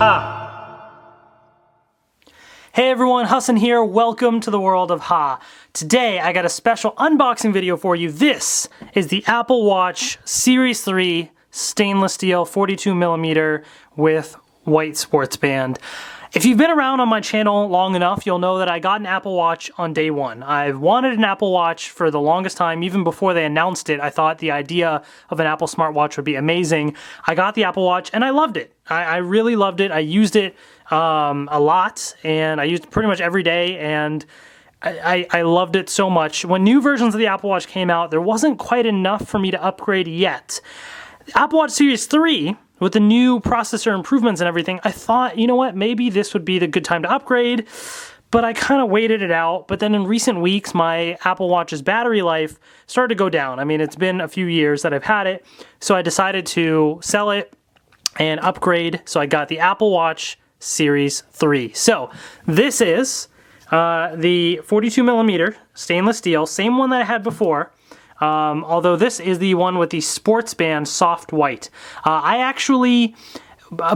Ha! Hey everyone, Hassan here. Welcome to the world of Ha. Today I got a special unboxing video for you. This is the Apple Watch Series 3 stainless steel 42mm with white sports band. If you've been around on my channel long enough, you'll know that I got an Apple Watch on day one. I've wanted an Apple Watch for the longest time. Even before they announced it, I thought the idea of an Apple smartwatch would be amazing. I got the Apple Watch and I loved it. I really loved it. I used it a lot, and I used it pretty much every day, and I loved it so much. When new versions of the Apple Watch came out, there wasn't quite enough for me to upgrade yet. The Apple Watch Series 3, with the new processor improvements and everything, I thought, you know what, maybe this would be the good time to upgrade, but I kind of waited it out. But then in recent weeks, my Apple Watch's battery life started to go down. I mean, it's been a few years that I've had it, so I decided to sell it and upgrade. So I got the Apple Watch Series 3. So this is the 42mm stainless steel, same one that I had before. Although this is the one with the sports band soft white. I actually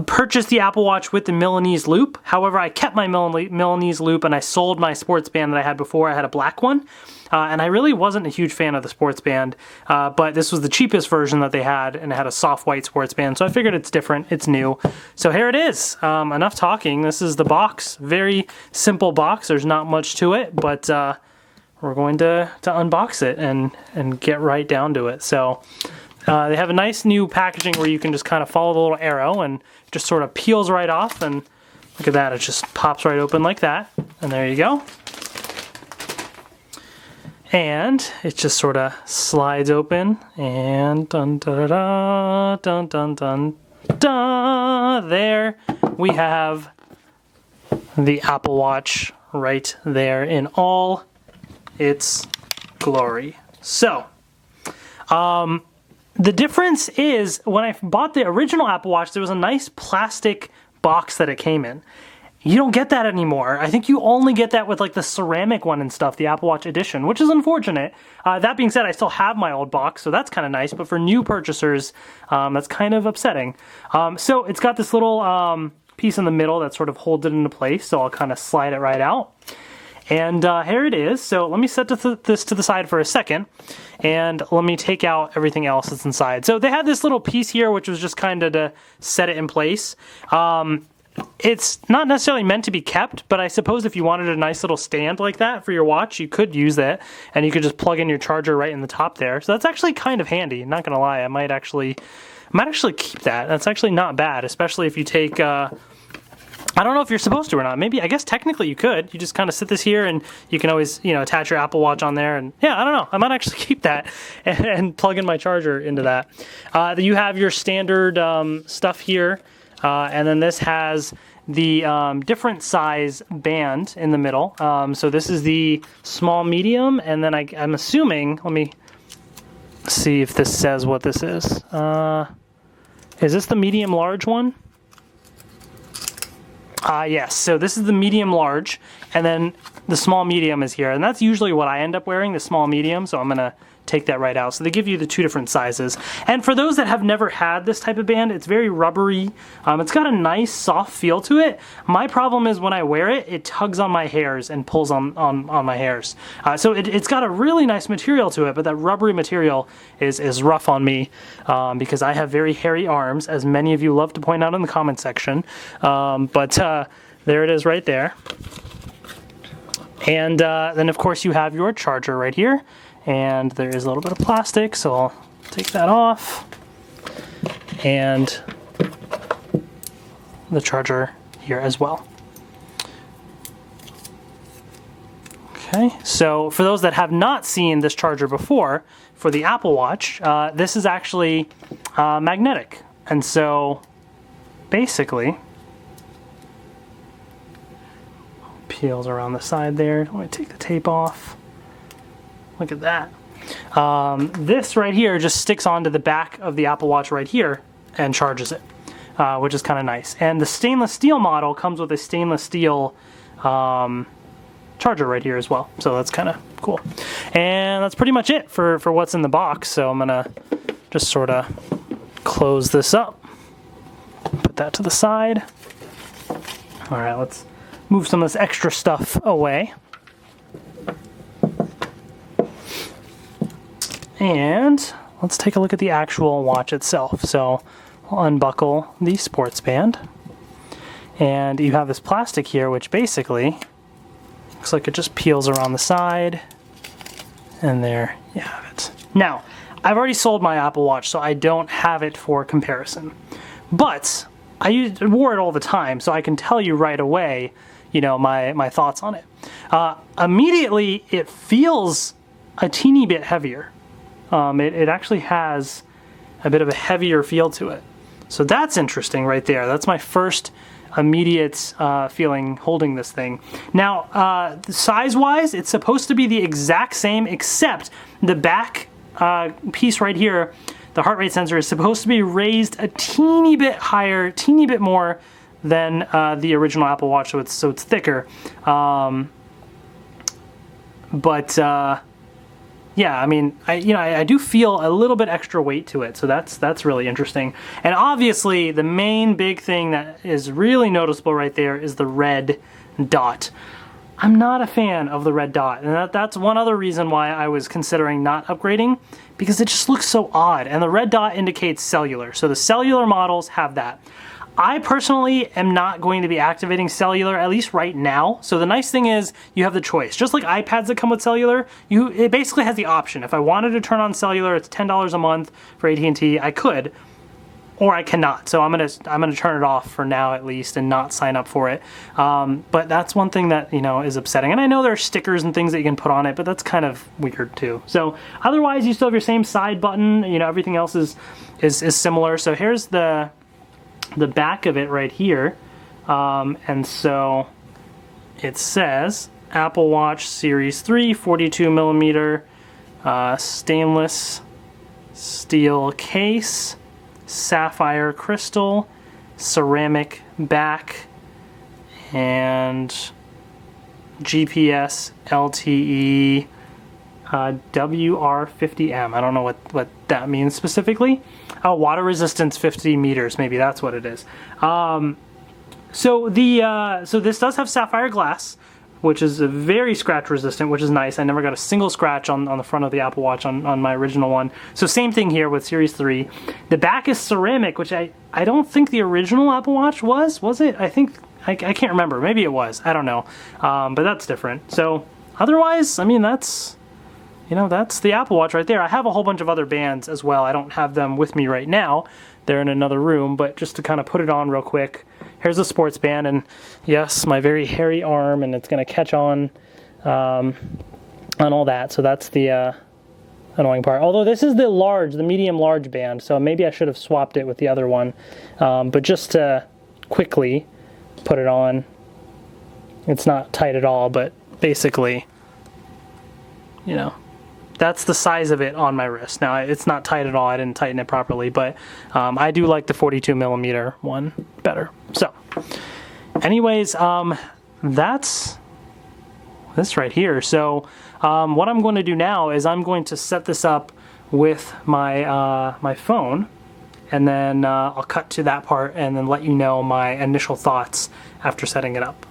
purchased the Apple Watch with the Milanese Loop. However, I kept my Milanese Loop and I sold my sports band that I had before. I had a black one. And I really wasn't a huge fan of the sports band, but this was the cheapest version that they had, and it had a soft white sports band, so I figured it's different, it's new. So here it is. Enough talking. This is the box. Very simple box. There's not much to it, but we're going to unbox it and get right down to it. So they have a nice new packaging where you can just kind of follow the little arrow and it just sort of peels right off, and look at that, it just pops right open like that, and there you go. And it just sort of slides open, and dun da da dun dun dun da. There we have the Apple Watch right there in all its glory. So, the difference is, when I bought the original Apple Watch, there was a nice plastic box that it came in. You don't get that anymore. I think you only get that with like the ceramic one and stuff, the Apple Watch Edition, which is unfortunate. That being said, I still have my old box, so that's kind of nice, but for new purchasers, that's kind of upsetting. So it's got this little piece in the middle that sort of holds it into place, so I'll kind of slide it right out. And here it is. So let me set this to the side for a second, and let me take out everything else that's inside. So they had this little piece here, which was just kind of to set it in place. It's not necessarily meant to be kept, but I suppose if you wanted a nice little stand like that for your watch, you could use that, and you could just plug in your charger right in the top there. So that's actually kind of handy. Not gonna lie, I might actually keep that. That's actually not bad, especially if you take. I don't know if you're supposed to or not. Maybe, I guess technically you could. You just kind of sit this here, and you can always, you know, attach your Apple Watch on there. And yeah, I don't know. I might actually keep that and plug in my charger into that. You have your standard stuff here. And then this has the different size band in the middle. So this is the small medium, and then I'm assuming, let me see if this says what this is. Is this the medium large one? Yes, so this is the medium large, and then the small medium is here, and that's usually what I end up wearing, the small medium, so I'm gonna take that right out. So they give you the two different sizes. And for those that have never had this type of band, it's very rubbery. It's got a nice soft feel to it. My problem is when I wear it, it tugs on my hairs and pulls on my hairs. So it's got a really nice material to it, but that rubbery material is rough on me because I have very hairy arms, as many of you love to point out in the comment section. But there it is right there. And then of course you have your charger right here. And there is a little bit of plastic, so I'll take that off. And the charger here as well. Okay, so for those that have not seen this charger before, for the Apple Watch, this is actually magnetic. And so basically, peels around the side there. Let me take the tape off. Look at that. This right here just sticks onto the back of the Apple Watch right here and charges it, which is kind of nice. And the stainless steel model comes with a stainless steel charger right here as well. So that's kind of cool. And that's pretty much it for what's in the box. So I'm gonna just sort of close this up, put that to the side. All right, let's move some of this extra stuff away. And let's take a look at the actual watch itself. So I'll unbuckle the sports band. And you have this plastic here, which basically looks like it just peels around the side. And there you have it. Now, I've already sold my Apple Watch, so I don't have it for comparison. But I wore it all the time, so I can tell you right away, you know, my thoughts on it. Immediately, it feels a teeny bit heavier. It actually has a bit of a heavier feel to it. So that's interesting right there. That's my first immediate feeling holding this thing. Now, size-wise, it's supposed to be the exact same, except the back piece right here, the heart rate sensor, is supposed to be raised a teeny bit higher, teeny bit more than the original Apple Watch, so it's thicker. Yeah, I mean, I do feel a little bit extra weight to it, so that's really interesting. And obviously, the main big thing that is really noticeable right there is the red dot. I'm not a fan of the red dot, and that's one other reason why I was considering not upgrading, because it just looks so odd. And the red dot indicates cellular, so the cellular models have that. I personally am not going to be activating cellular, at least right now. So the nice thing is you have the choice. Just like iPads that come with cellular, it basically has the option. If I wanted to turn on cellular, it's $10 a month for AT&T. I could, or I cannot. So I'm gonna turn it off for now at least and not sign up for it. But that's one thing that, you know, is upsetting. And I know there are stickers and things that you can put on it, but that's kind of weird too. So otherwise, you still have your same side button. You know, everything else is similar. So here's the back of it right here, and so it says Apple Watch Series 3 42mm stainless steel case, sapphire crystal, ceramic back, and GPS LTE WR50M. I don't know what that means specifically. Oh, water resistance 50 meters, maybe that's what it is. So this does have sapphire glass, which is very scratch resistant, which is nice. I never got a single scratch on the front of the Apple Watch on my original one. So same thing here with Series 3. The back is ceramic, which I don't think the original Apple Watch was it? I think, I can't remember. Maybe it was. I don't know. But that's different. So otherwise, I mean, that's the Apple Watch right there. I have a whole bunch of other bands as well. I don't have them with me right now. They're in another room, but just to kind of put it on real quick, here's a sports band, and yes, my very hairy arm, and it's going to catch on all that, so that's the annoying part. Although this is the medium large band, so maybe I should have swapped it with the other one, but just to quickly put it on, it's not tight at all, but basically, you know, that's the size of it on my wrist. Now, it's not tight at all. I didn't tighten it properly, but I do like the 42mm one better. So, anyways, that's this right here. So, what I'm going to do now is I'm going to set this up with my my phone, and then I'll cut to that part and then let you know my initial thoughts after setting it up.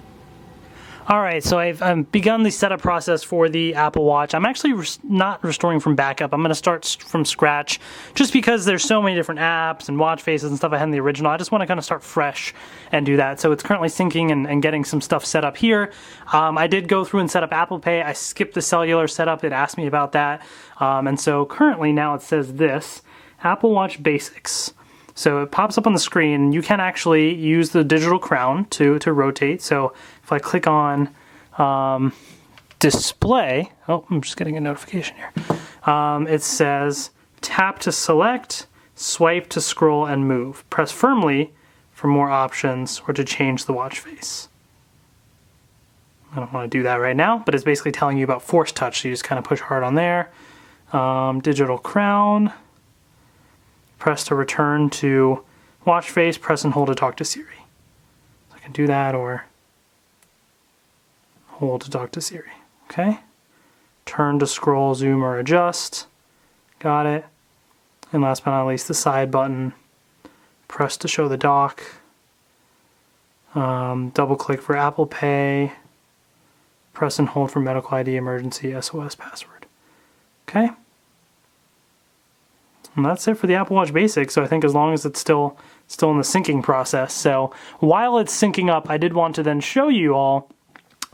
Alright, so I've begun the setup process for the Apple Watch. I'm actually not restoring from backup. I'm going to start from scratch just because there's so many different apps and watch faces and stuff I had in the original. I just want to kind of start fresh and do that. So it's currently syncing and getting some stuff set up here. I did go through and set up Apple Pay. I skipped the cellular setup. It asked me about that. And so currently now it says this, Apple Watch Basics. So it pops up on the screen. You can actually use the digital crown to rotate. So if I click on display, oh, I'm just getting a notification here. It says tap to select, swipe to scroll and move. Press firmly for more options or to change the watch face. I don't want to do that right now, but it's basically telling you about force touch. So you just kind of push hard on there. Digital crown. Press to return to watch face, press and hold to talk to Siri. So I can do that or hold to talk to Siri. Okay. Turn to scroll, zoom, or adjust. Got it. And last but not least, the side button. Press to show the dock. Double click for Apple Pay. Press and hold for medical ID, emergency, SOS password. Okay. And that's it for the Apple Watch Basic. So I think as long as it's still in the syncing process. So while it's syncing up, I did want to then show you all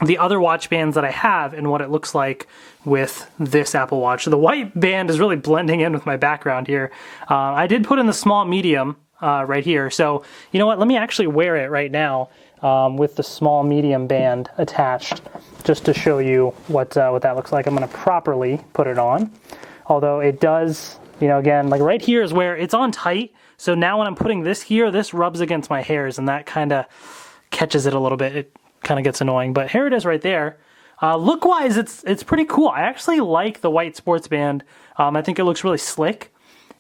the other watch bands that I have and what it looks like with this Apple Watch. So the white band is really blending in with my background here. I did put in the small medium right here. So you know what? Let me actually wear it right now with the small medium band attached, just to show you what that looks like. I'm going to properly put it on. Although it does, you know, again, like right here is where it's on tight. So now when I'm putting this here, this rubs against my hairs and that kind of catches it a little bit. It kind of gets annoying, but here it is right there. Look-wise, it's pretty cool. I actually like the white sports band. I think it looks really slick,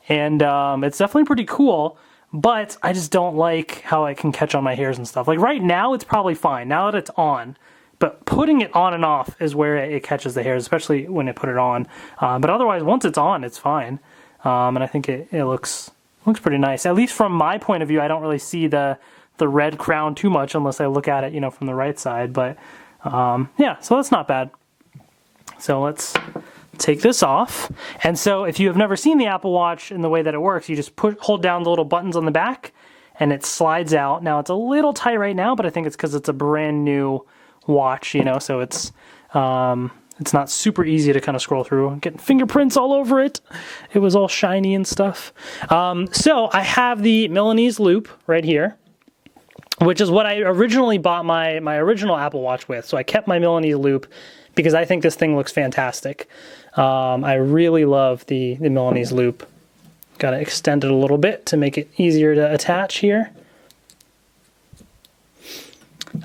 and it's definitely pretty cool, but I just don't like how it can catch on my hairs and stuff. Like right now, it's probably fine, now that it's on, but putting it on and off is where it catches the hairs, especially when I put it on. But otherwise, once it's on, it's fine. And I think it looks pretty nice. At least from my point of view, I don't really see the red crown too much unless I look at it, you know, from the right side. But yeah, so that's not bad. So let's take this off. And so if you have never seen the Apple Watch in the way that it works, you just hold down the little buttons on the back and it slides out. Now it's a little tight right now, but I think it's because it's a brand new watch, you know, so it's not super easy to kind of scroll through. I'm getting fingerprints all over it. It was all shiny and stuff. So I have the Milanese Loop right here, which is what I originally bought my original Apple Watch with. So I kept my Milanese Loop because I think this thing looks fantastic. I really love the Milanese Loop. Got to extend it a little bit to make it easier to attach here.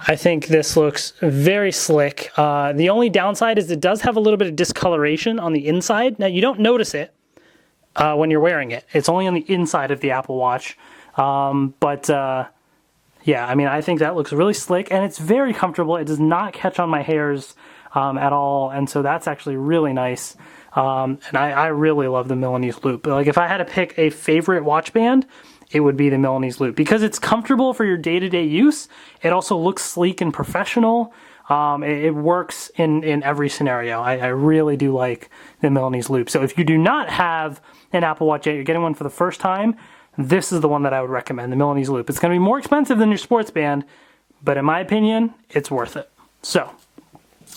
I think this looks very slick. The only downside is it does have a little bit of discoloration on the inside. Now you don't notice it when you're wearing it. It's only on the inside of the Apple Watch. Yeah, I mean, I think that looks really slick, and it's very comfortable. It does not catch on my hairs at all, and so that's actually really nice. And I really love the Milanese Loop. Like, if I had to pick a favorite watch band, it would be the Milanese Loop. Because it's comfortable for your day-to-day use, it also looks sleek and professional. It works in every scenario. I really do like the Milanese Loop. So if you do not have an Apple Watch yet, you're getting one for the first time, this is the one that I would recommend, the Milanese Loop. It's going to be more expensive than your sports band, but in my opinion, it's worth it. So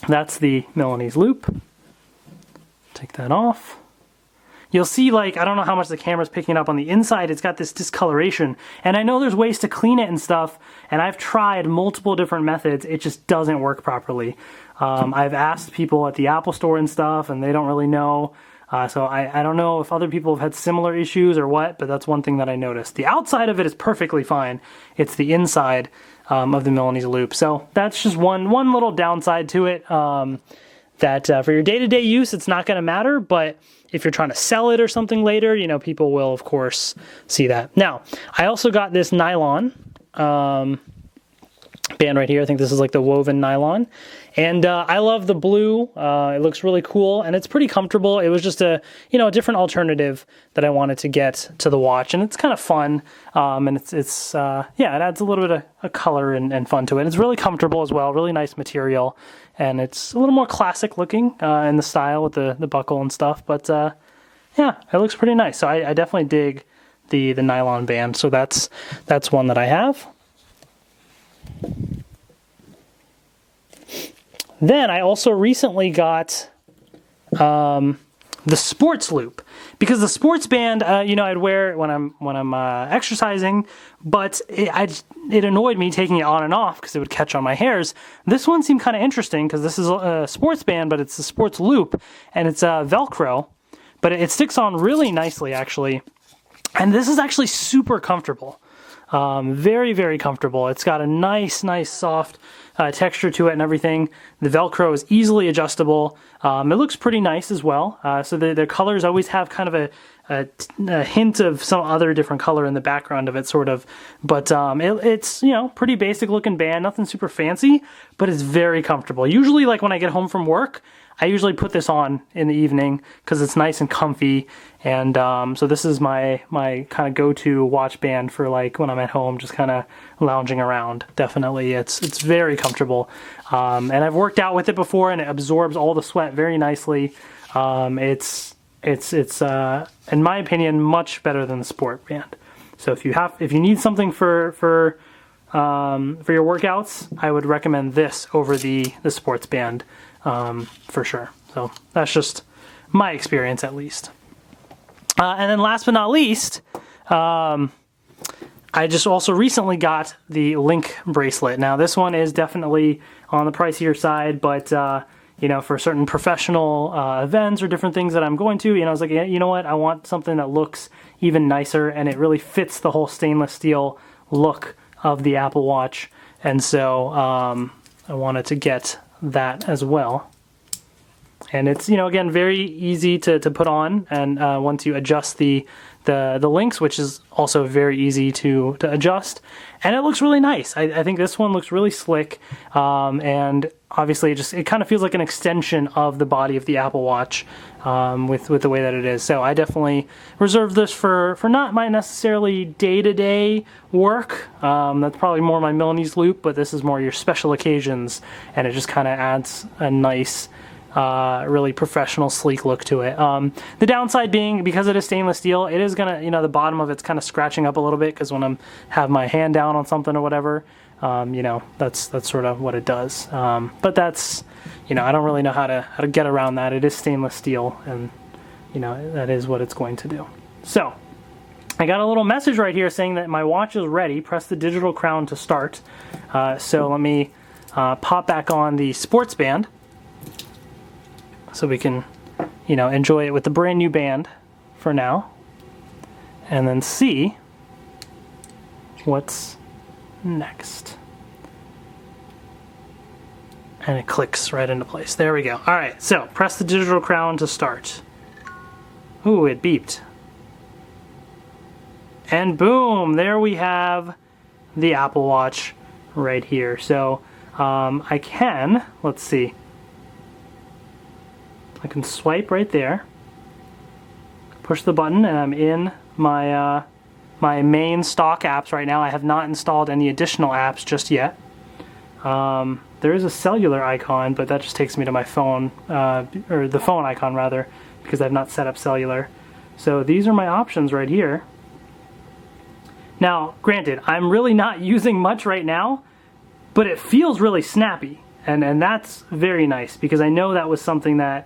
that's the Milanese Loop. Take that off. You'll see, like, I don't know how much the camera's picking up on the inside, it's got this discoloration. And I know there's ways to clean it and stuff, and I've tried multiple different methods. It just doesn't work properly. I've asked people at the Apple Store and stuff, and they don't really know. So I don't know if other people have had similar issues or what, but that's one thing that I noticed. The outside of it is perfectly fine. It's the inside of the Milanese Loop. So that's just one little downside to it. That for your day-to-day use, it's not going to matter, but if you're trying to sell it or something later, you know, people will, of course, see that. Now, I also got this nylon band right here. I think this is like the woven nylon. And I love the blue. It looks really cool, and it's pretty comfortable. It was just a different alternative that I wanted to get to the watch, and it's kind of fun. And it's it adds a little bit of color and fun to it. It's really comfortable as well, really nice material, and it's a little more classic looking in the style with the buckle and stuff. But yeah, it looks pretty nice. So I definitely dig the nylon band. So that's one that I have. Then I also recently got the sports loop, because the sports band, I'd wear it when I'm exercising, but it annoyed me taking it on and off because it would catch on my hairs. This one seemed kind of interesting because this is a sports band, but it's a sports loop, and it's Velcro, but it sticks on really nicely actually, and this is actually super comfortable. Very, very comfortable. It's got a nice soft texture to it and everything. The Velcro is easily adjustable. It looks pretty nice as well. So the colors always have kind of a hint of some other different color in the background of it, sort of. But it's pretty basic looking band, nothing super fancy, but it's very comfortable. Usually, like when I get home from work, I usually put this on in the evening because it's nice and comfy. And so this is my kind of go-to watch band for like when I'm at home, just kind of lounging around. Definitely, it's very comfortable. And I've worked out with it before, and it absorbs all the sweat very nicely. It's in my opinion much better than the sport band. So if you need something for your workouts, I would recommend this over the sports band for sure. So that's just my experience, at least. And then last but not least, I just also recently got the Link bracelet. Now this one is definitely on the pricier side, but you know, for certain professional events or different things that I'm going to, you know, I was like, yeah, you know what, I want something that looks even nicer, and it really fits the whole stainless steel look of the Apple Watch. And so I wanted to get that as well. And it's, you know, again, very easy to put on, and once you adjust the links, which is also very easy to adjust, and it looks really nice. I think this one looks really slick, and obviously it kind of feels like an extension of the body of the Apple Watch with the way that it is. So I definitely reserve this for not my necessarily day-to-day work. That's probably more my Milanese Loop, but this is more your special occasions, and it just kind of adds a nice really professional, sleek look to it. The downside being, because it is stainless steel, it is gonna, you know, the bottom of it's kind of scratching up a little bit, because when I'm have my hand down on something or whatever, you know, that's sort of what it does. But that's, you know, I don't really know how to get around that. It is stainless steel, and you know, that is what it's going to do. So I got a little message right here saying that my watch is ready. Press the digital crown to start. So let me pop back on the sports band, so we can, you know, enjoy it with the brand new band for now, and then see what's next. And it clicks right into place. There we go. All right, so press the digital crown to start. Ooh, it beeped. And boom, there we have the Apple Watch right here. So I can, let's see, I can swipe right there, push the button, and I'm in my my main stock apps right now. I have not installed any additional apps just yet. There is a cellular icon, but that just takes me to my phone, or the phone icon rather, because I've not set up cellular. So these are my options right here. Now, granted, I'm really not using much right now, but it feels really snappy, and that's very nice, because I know that was something that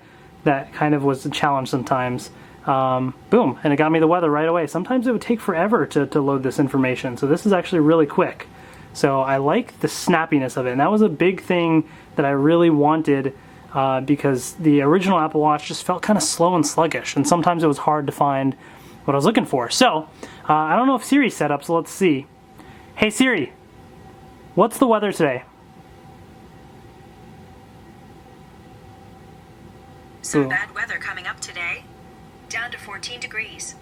kind of was a challenge sometimes. Boom, and it got me the weather right away. Sometimes it would take forever to load this information, so this is actually really quick. So I like the snappiness of it, and that was a big thing that I really wanted, because the original Apple Watch just felt kind of slow and sluggish, and sometimes it was hard to find what I was looking for. So I don't know if Siri's set up, so let's see. Hey Siri, what's the weather today? Some bad weather coming up today. Down to 14 degrees.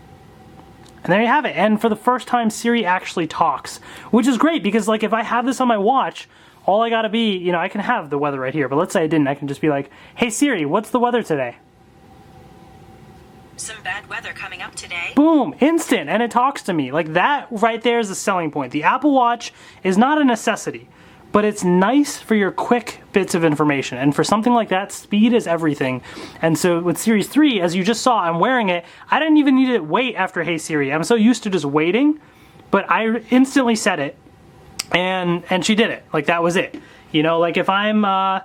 And there you have it. And for the first time, Siri actually talks, which is great, because like if I have this on my watch, all I gotta be, you know, I can have the weather right here, but let's say I didn't, I can just be like, hey Siri, what's the weather today? Some bad weather coming up today. Boom, instant, and it talks to me. Like that right there is the selling point. The Apple Watch is not a necessity, but it's nice for your quick bits of information. And for something like that, speed is everything. And so with Series 3, as you just saw, I'm wearing it. I didn't even need to wait after Hey Siri. I'm so used to just waiting, but I instantly said it, and she did it. Like that was it. You know, like if I'm, I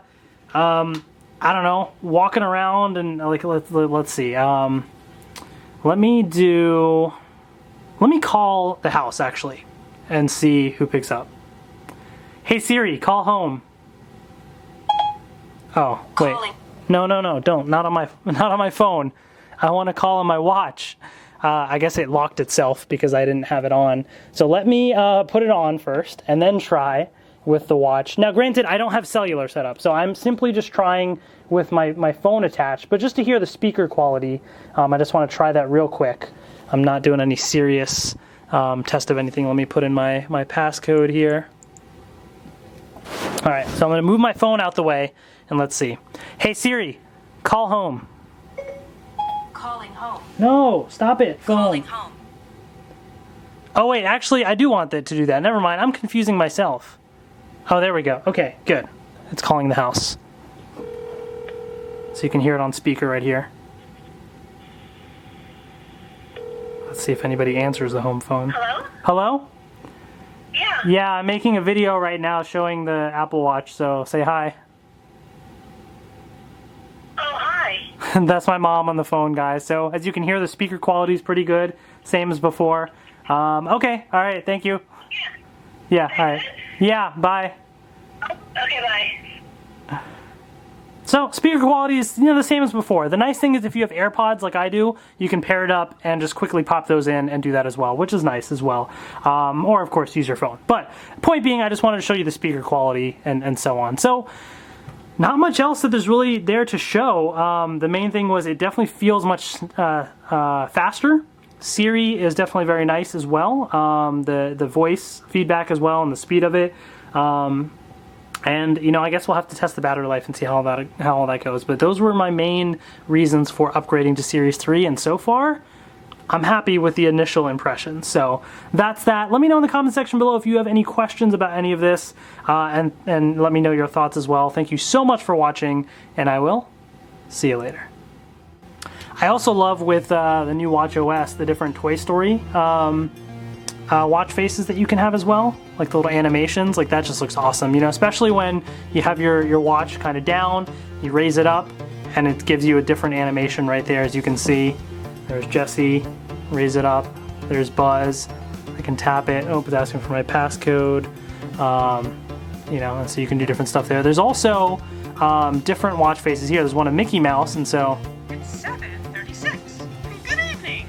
don't know, walking around and like, let's see. Let me call the house actually and see who picks up. Hey Siri, call home. Oh, wait. Calling. No, don't. Not on my phone. I want to call on my watch. I guess it locked itself because I didn't have it on. So let me put it on first and then try with the watch. Now, granted, I don't have cellular set up, so I'm simply just trying with my phone attached. But just to hear the speaker quality, I just want to try that real quick. I'm not doing any serious test of anything. Let me put in my passcode here. All right, so I'm going to move my phone out the way, and let's see. Hey Siri, Call home. Calling home. No, stop it. Phone. Calling home. Oh wait, actually I do want it to do that. Never mind, I'm confusing myself. Oh, there we go. Okay, good. It's calling the house. So you can hear it on speaker right here. Let's see if anybody answers the home phone. Hello? Hello? Yeah. Yeah, I'm making a video right now showing the Apple Watch, so say hi. Oh, hi. That's my mom on the phone, guys. So as you can hear, the speaker quality is pretty good, same as before. Okay, all right, thank you. Yeah, all right. Yeah, bye. Okay, bye. So speaker quality is the same as before. The nice thing is if you have AirPods like I do, you can pair it up and just quickly pop those in and do that as well, which is nice as well. Or of course use your phone. But point being, I just wanted to show you the speaker quality and so on. So not much else that there's really there to show. The main thing was it definitely feels much faster. Siri is definitely very nice as well. The voice feedback as well and the speed of it. And I guess we'll have to test the battery life and see how all that goes. But those were my main reasons for upgrading to Series 3, and so far, I'm happy with the initial impressions. So that's that. Let me know in the comment section below if you have any questions about any of this, and let me know your thoughts as well. Thank you so much for watching, and I will see you later. I also love with the new Watch OS the different Toy Story watch faces that you can have as well, like the little animations. Like that just looks awesome, especially when you have your watch kind of down, you raise it up, and it gives you a different animation right there. As you can see, there's Jesse, raise it up, there's Buzz, I can tap it, oh, it's asking for my passcode, and so you can do different stuff there. There's also different watch faces here. There's one of Mickey Mouse, and so It's 7:36. Good evening.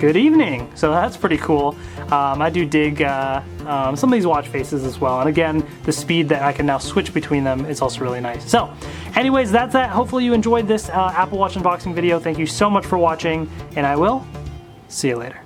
good evening. So that's pretty cool. I do dig some of these watch faces as well. And again, the speed that I can now switch between them is also really nice. So anyways, that's that. Hopefully you enjoyed this Apple Watch unboxing video. Thank you so much for watching, and I will see you later.